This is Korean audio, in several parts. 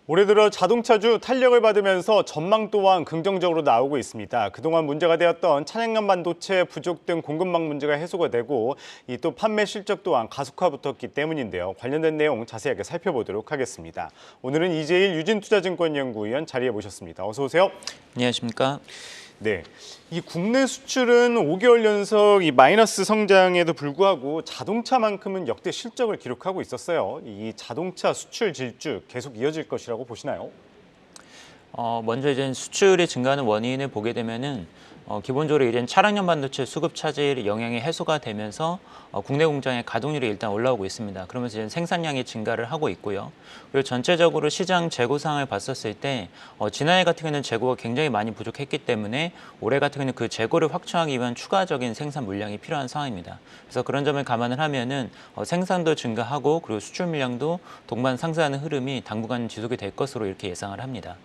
올해 들어 자동차주 탄력을 받으면서 전망 또한 긍정적으로 나오고 있습니다. 그동안 문제가 되었던 차량용 반도체 부족 등 공급망 문제가 해소가 되고 이 또 판매 실적 또한 가속화 붙었기 때문인데요. 관련된 내용 자세하게 살펴보도록 하겠습니다. 오늘은 이재일 유진투자증권연구위원 자리에 모셨습니다. 어서 오세요. 안녕하십니까? 네, 이 국내 수출은 5개월 연속 이 마이너스 성장에도 불구하고 자동차만큼은 역대 실적을 기록하고 있었어요. 이 자동차 수출 질주 계속 이어질 것이라고 보시나요? 먼저 이제 수출이 증가하는 원인을 보게 되면은 기본적으로 이제 차량용 반도체 수급 차질 영향이 해소가 되면서 국내 공장의 가동률이 일단 올라오고 있습니다. 그러면서 이제 생산량이 증가를 하고 있고요. 그리고 전체적으로 시장 재고 상황을 봤었을 때 지난해 같은 경우는 재고가 굉장히 많이 부족했기 때문에 올해 같은 경우는 그 재고를 확충하기 위한 추가적인 생산 물량이 필요한 상황입니다. 그래서 그런 점을 감안을 하면은 생산도 증가하고 그리고 수출 물량도 동반 상승하는 흐름이 당분간 지속이 될 것으로 이렇게 예상을 합니다.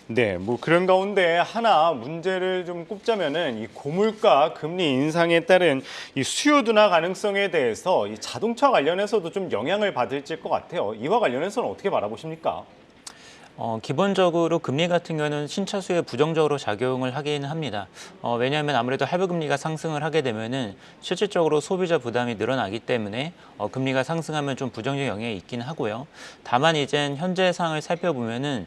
네, 뭐 그런 가운데 하나 문제를 좀 꼽자면은 이 고물가 금리 인상에 따른 이 수요 둔화 가능성에 대해서 이 자동차 관련해서도 좀 영향을 받을지 것 같아요. 이와 관련해서는 어떻게 바라보십니까? 기본적으로 금리 같은 경우는 신차 수요에 부정적으로 작용을 하기는 합니다. 왜냐하면 아무래도 할부 금리가 상승을 하게 되면은 실질적으로 소비자 부담이 늘어나기 때문에 금리가 상승하면 좀 부정적 영향이 있긴 하고요. 다만 이제 현재 상황을 살펴보면은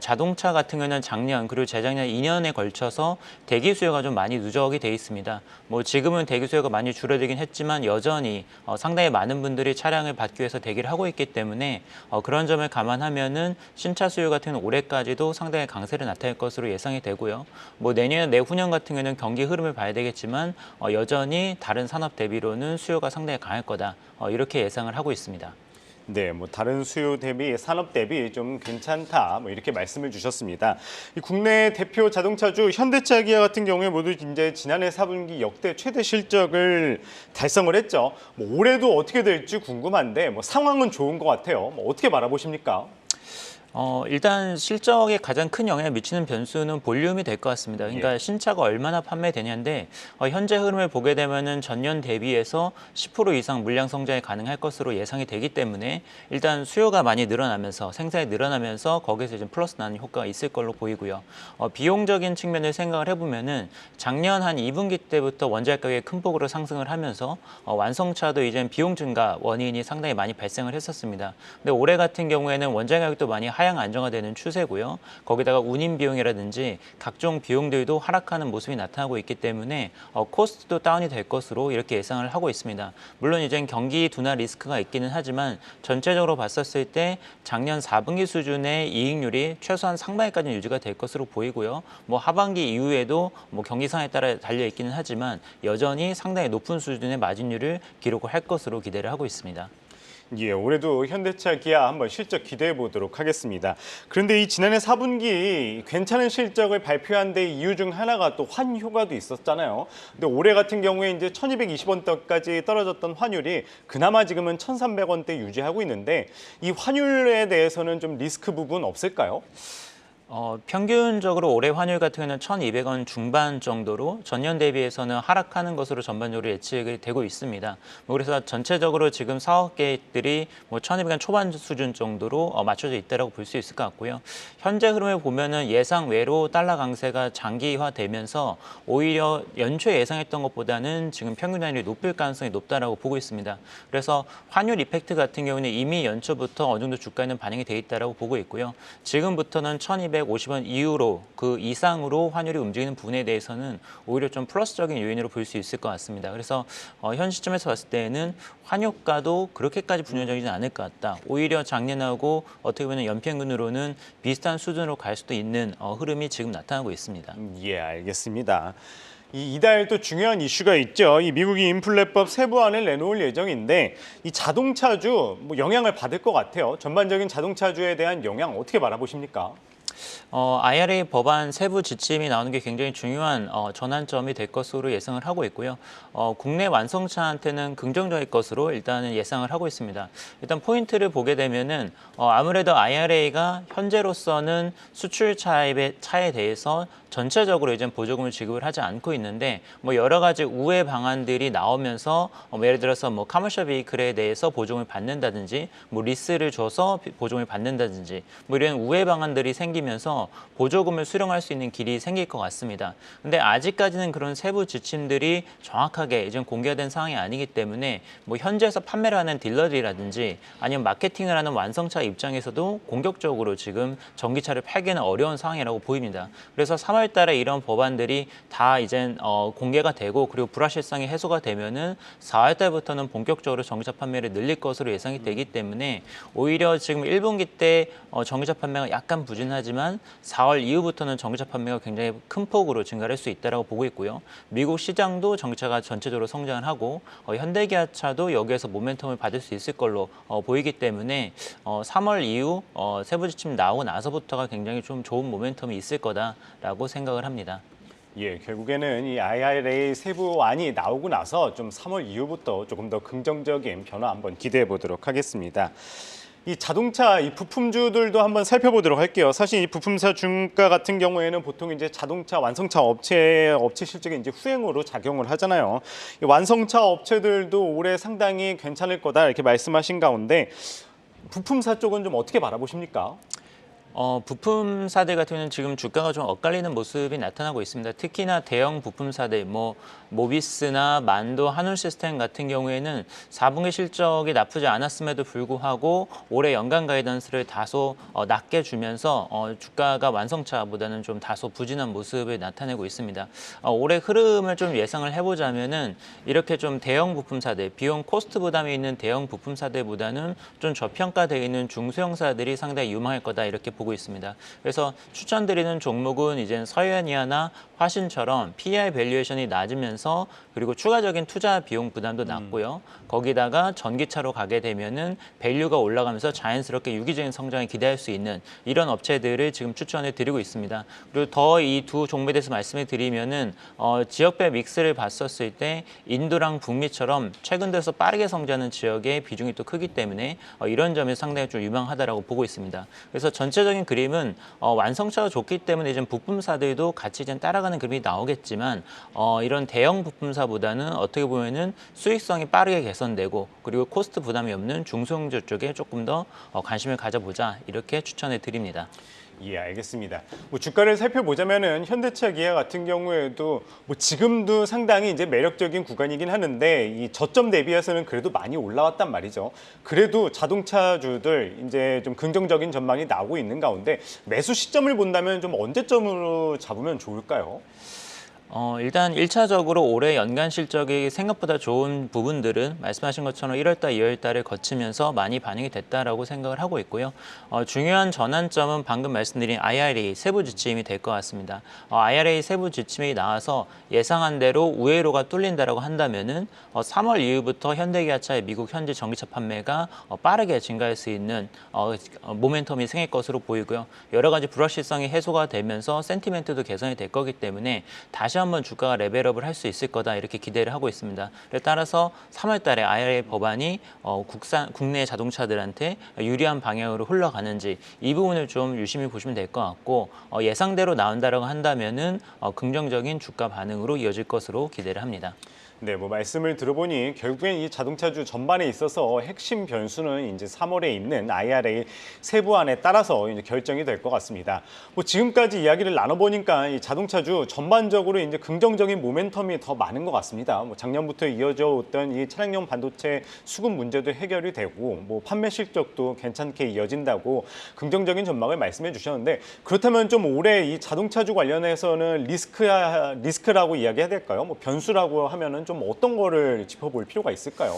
자동차 같은 경우는 작년 그리고 재작년 2년에 걸쳐서 대기 수요가 좀 많이 누적이 돼 있습니다. 뭐 지금은 대기 수요가 많이 줄어들긴 했지만 여전히 상당히 많은 분들이 차량을 받기 위해서 대기를 하고 있기 때문에 그런 점을 감안하면은 신차 수요 같은 경우는 올해까지도 상당히 강세를 나타낼 것으로 예상이 되고요. 뭐 내년, 내후년 같은 경우는 경기 흐름을 봐야 되겠지만 여전히 다른 산업 대비로는 수요가 상당히 강할 거다. 이렇게 예상을 하고 있습니다. 네, 뭐 다른 수요 대비 산업 대비 좀 괜찮다. 뭐 이렇게 말씀을 주셨습니다. 이 국내 대표 자동차주 현대차, 기아 같은 경우에 모두 이제 지난해 4분기 역대 최대 실적을 달성을 했죠. 뭐 올해도 어떻게 될지 궁금한데 뭐 상황은 좋은 것 같아요. 뭐 어떻게 바라보십니까? 일단 실적에 가장 큰 영향을 미치는 변수는 볼륨이 될 것 같습니다. 그러니까 예. 신차가 얼마나 판매되냐인데 현재 흐름을 보게 되면은 전년 대비해서 10% 이상 물량 성장이 가능할 것으로 예상이 되기 때문에 일단 수요가 많이 늘어나면서 생산이 늘어나면서 거기서 이제 플러스 나는 효과가 있을 걸로 보이고요. 비용적인 측면을 생각을 해보면은 작년 한 2분기 때부터 원자재 가격이 큰 폭으로 상승을 하면서 완성차도 이제 비용 증가 원인이 상당히 많이 발생을 했었습니다. 근데 올해 같은 경우에는 원자재 가격도 많이 하향 안정화되는 추세고요. 거기다가 운임 비용이라든지 각종 비용들도 하락하는 모습이 나타나고 있기 때문에 코스트도 다운이 될 것으로 이렇게 예상을 하고 있습니다. 물론 이제 경기 둔화 리스크가 있기는 하지만 전체적으로 봤었을 때 작년 4분기 수준의 이익률이 최소한 상반기까지는 유지가 될 것으로 보이고요. 뭐 하반기 이후에도 뭐 경기 상황에 따라 달려 있기는 하지만 여전히 상당히 높은 수준의 마진율을 기록을 할 것으로 기대를 하고 있습니다. 예, 올해도 현대차, 기아 한번 실적 기대해 보도록 하겠습니다. 그런데 이 지난해 4분기 괜찮은 실적을 발표한 데 이유 중 하나가 또 환효과도 있었잖아요. 근데 올해 같은 경우에 이제 1,220원대까지 떨어졌던 환율이 그나마 지금은 1,300원대 유지하고 있는데 이 환율에 대해서는 좀 리스크 부분 없을까요? 평균적으로 올해 환율 같은 경우는 1,200원 중반 정도로 전년 대비해서는 하락하는 것으로 전반적으로 예측이 되고 있습니다. 뭐 그래서 전체적으로 지금 사업 계획들이 뭐 1,200원 초반 수준 정도로 맞춰져 있다라고 볼 수 있을 것 같고요. 현재 흐름을 보면은 예상 외로 달러 강세가 장기화되면서 오히려 연초에 예상했던 것보다는 지금 평균 환율이 높을 가능성이 높다라고 보고 있습니다. 그래서 환율 이펙트 같은 경우는 이미 연초부터 어느 정도 주가에는 반영이 돼 있다라고 보고 있고요. 지금부터는 1,250원 이후로 그 이상으로 환율이 움직이는 부분에 대해서는 오히려 좀 플러스적인 요인으로 볼 수 있을 것 같습니다. 그래서 현 시점에서 봤을 때는 환율가도 그렇게까지 불안정하지는 않을 것 같다. 오히려 작년하고 어떻게 보면 연평균으로는 비슷한 수준으로 갈 수도 있는 흐름이 지금 나타나고 있습니다. 예, 알겠습니다. 이달 또 중요한 이슈가 있죠. 이 미국이 인플레법 세부안을 내놓을 예정인데 이 자동차주 뭐 영향을 받을 것 같아요. 전반적인 자동차주에 대한 영향 어떻게 바라보십니까? IRA 법안 세부 지침이 나오는 게 굉장히 중요한 전환점이 될 것으로 예상을 하고 있고요. 국내 완성차한테는 긍정적일 것으로 일단은 예상을 하고 있습니다. 일단 포인트를 보게 되면은 아무래도 IRA가 현재로서는 수출 차에 대해서 전체적으로 이제 보조금을 지급을 하지 않고 있는데 뭐 여러 가지 우회 방안들이 나오면서 예를 들어서 뭐 커머셜 베이클에 대해서 보조금을 받는다든지 뭐 리스를 줘서 보조금을 받는다든지 뭐 이런 우회 방안들이 생기면서 보조금을 수령할 수 있는 길이 생길 것 같습니다. 근데 아직까지는 그런 세부 지침들이 정확하게 이제 공개된 상황이 아니기 때문에 뭐 현지에서 판매를 하는 딜러들이라든지 아니면 마케팅을 하는 완성차 입장에서도 공격적으로 지금 전기차를 팔기는 어려운 상황이라고 보입니다. 그래서 3월 달에 이런 법안들이 다 이제 공개가 되고 그리고 불확실성이 해소가 되면은 4월 달부터는 본격적으로 전기차 판매를 늘릴 것으로 예상이 되기 때문에 오히려 지금 1분기 때 전기차 판매가 약간 부진하지만 4월 이후부터는 전기차 판매가 굉장히 큰 폭으로 증가할 수 있다고 보고 있고요. 미국 시장도 전기차가 전체적으로 성장을 하고 현대기아차도 여기에서 모멘텀을 받을 수 있을 걸로 보이기 때문에 3월 이후 세부 지침 나오고 나서부터가 굉장히 좀 좋은 모멘텀이 있을 거다라고 생각을 합니다. 예, 결국에는 이 IRA 세부안이 나오고 나서 좀 3월 이후부터 조금 더 긍정적인 변화 한번 기대해 보도록 하겠습니다. 이 자동차 이 부품주들도 한번 살펴보도록 할게요. 사실 이 부품사 중가 같은 경우에는 보통 이제 자동차 완성차 업체 실적이 이제 후행으로 작용을 하잖아요. 이 완성차 업체들도 올해 상당히 괜찮을 거다 이렇게 말씀하신 가운데 부품사 쪽은 좀 어떻게 바라보십니까? 부품사들 같은 경우는 지금 주가가 좀 엇갈리는 모습이 나타나고 있습니다. 특히나 대형 부품사들, 뭐 모비스나 만도, 한울시스템 같은 경우에는 4분기 실적이 나쁘지 않았음에도 불구하고 올해 연간 가이던스를 다소 낮게 주면서 주가가 완성차보다는 좀 다소 부진한 모습을 나타내고 있습니다. 올해 흐름을 좀 예상을 해보자면은 이렇게 좀 대형 부품사들, 비용 코스트 부담이 있는 대형 부품사들보다는 좀 저평가되어 있는 중소형사들이 상당히 유망할 거다 이렇게 보고 있습니다. 그래서 추천드리는 종목은 이제 서현이아나 화신처럼 PER 밸류에이션이 낮으면서 그리고 추가적인 투자 비용 부담도 낮고요. 거기다가 전기차로 가게 되면은 밸류가 올라가면서 자연스럽게 유기적인 성장을 기대할 수 있는 이런 업체들을 지금 추천해 드리고 있습니다. 그리고 더 이 두 종목에 대해서 말씀을 드리면은 지역별 믹스를 봤었을 때 인도랑 북미처럼 최근 들어서 빠르게 성장하는 지역의 비중이 또 크기 때문에 이런 점이 상당히 좀 유망하다라고 보고 있습니다. 그래서 전체적인 그림은 완성차가 좋기 때문에 이제 부품사들도 같이 이제 따라가는 그림이 나오겠지만 이런 대형 부품사보다는 어떻게 보면은 수익성이 빠르게 개선되고 그리고 코스트 부담이 없는 중소형주 쪽에 조금 더 관심을 가져보자 이렇게 추천해 드립니다. 예, 알겠습니다. 뭐 주가를 살펴보자면은 현대차 기아 같은 경우에도 뭐 지금도 상당히 이제 매력적인 구간이긴 하는데 이 저점 대비해서는 그래도 많이 올라왔단 말이죠. 그래도 자동차주들 이제 좀 긍정적인 전망이 나오고 있는 가운데 매수 시점을 본다면 좀 언제점으로 잡으면 좋을까요? 일단 1차적으로 올해 연간 실적이 생각보다 좋은 부분들은 말씀하신 것처럼 1월달, 2월달을 거치면서 많이 반영이 됐다라고 생각을 하고 있고요. 중요한 전환점은 방금 말씀드린 IRA 세부 지침이 될 것 같습니다. IRA 세부 지침이 나와서 예상한 대로 우회로가 뚫린다라고 한다면은 3월 이후부터 현대기아차의 미국 현지 전기차 판매가 빠르게 증가할 수 있는 모멘텀이 생길 것으로 보이고요. 여러 가지 불확실성이 해소가 되면서 센티멘트도 개선이 될 거기 때문에 다시 한번 주가가 레벨업을 할 수 있을 거다 이렇게 기대를 하고 있습니다. 따라서 3월 달에 IRA 법안이 국내 자동차들한테 유리한 방향으로 흘러가는지 이 부분을 좀 유심히 보시면 될 것 같고 예상대로 나온다라고 한다면은 긍정적인 주가 반응으로 이어질 것으로 기대를 합니다. 네, 뭐 말씀을 들어보니 결국엔 이 자동차주 전반에 있어서 핵심 변수는 이제 3월에 있는 IRA 세부안에 따라서 이제 결정이 될 것 같습니다. 뭐 지금까지 이야기를 나눠보니까 이 자동차주 전반적으로 이제 긍정적인 모멘텀이 더 많은 것 같습니다. 뭐 작년부터 이어져 왔던 이 차량용 반도체 수급 문제도 해결이 되고 뭐 판매 실적도 괜찮게 이어진다고 긍정적인 전망을 말씀해 주셨는데 그렇다면 좀 올해 이 자동차주 관련해서는 리스크라고 이야기해야 될까요? 뭐 변수라고 하면은 좀 어떤 거를 짚어볼 필요가 있을까요?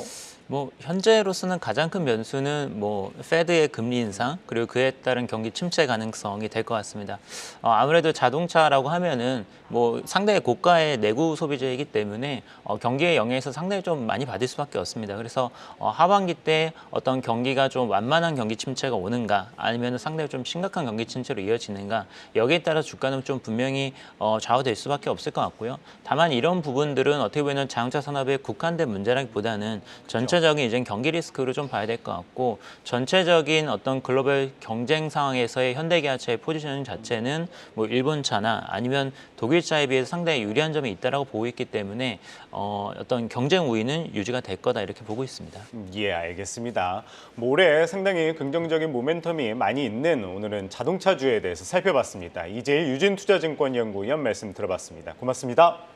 뭐 현재로서는 가장 큰 변수는 뭐 페드의 금리 인상 그리고 그에 따른 경기 침체 가능성이 될 것 같습니다. 아무래도 자동차라고 하면은 뭐 상당히 고가의 내구 소비재이기 때문에 경기의 영향에서 상당히 좀 많이 받을 수밖에 없습니다. 그래서 하반기 때 어떤 경기가 좀 완만한 경기 침체가 오는가 아니면 상당히 좀 심각한 경기 침체로 이어지는가 여기에 따라 주가는 좀 분명히 좌우될 수밖에 없을 것 같고요. 다만 이런 부분들은 어떻게 보면 자동차 산업에 국한된 문제라기보다는 전체적인 이제 경기 리스크로 좀 봐야 될 것 같고 전체적인 어떤 글로벌 경쟁 상황에서의 현대기아차의 포지션 자체는 뭐 일본차나 아니면 독일차에 비해서 상당히 유리한 점이 있다라고 보고 있기 때문에 어떤 경쟁 우위는 유지가 될 거다 이렇게 보고 있습니다. 예, 알겠습니다. 뭐 올해 상당히 긍정적인 모멘텀이 많이 있는 오늘은 자동차주에 대해서 살펴봤습니다. 이제일 유진투자증권연구위원 말씀 들어봤습니다. 고맙습니다.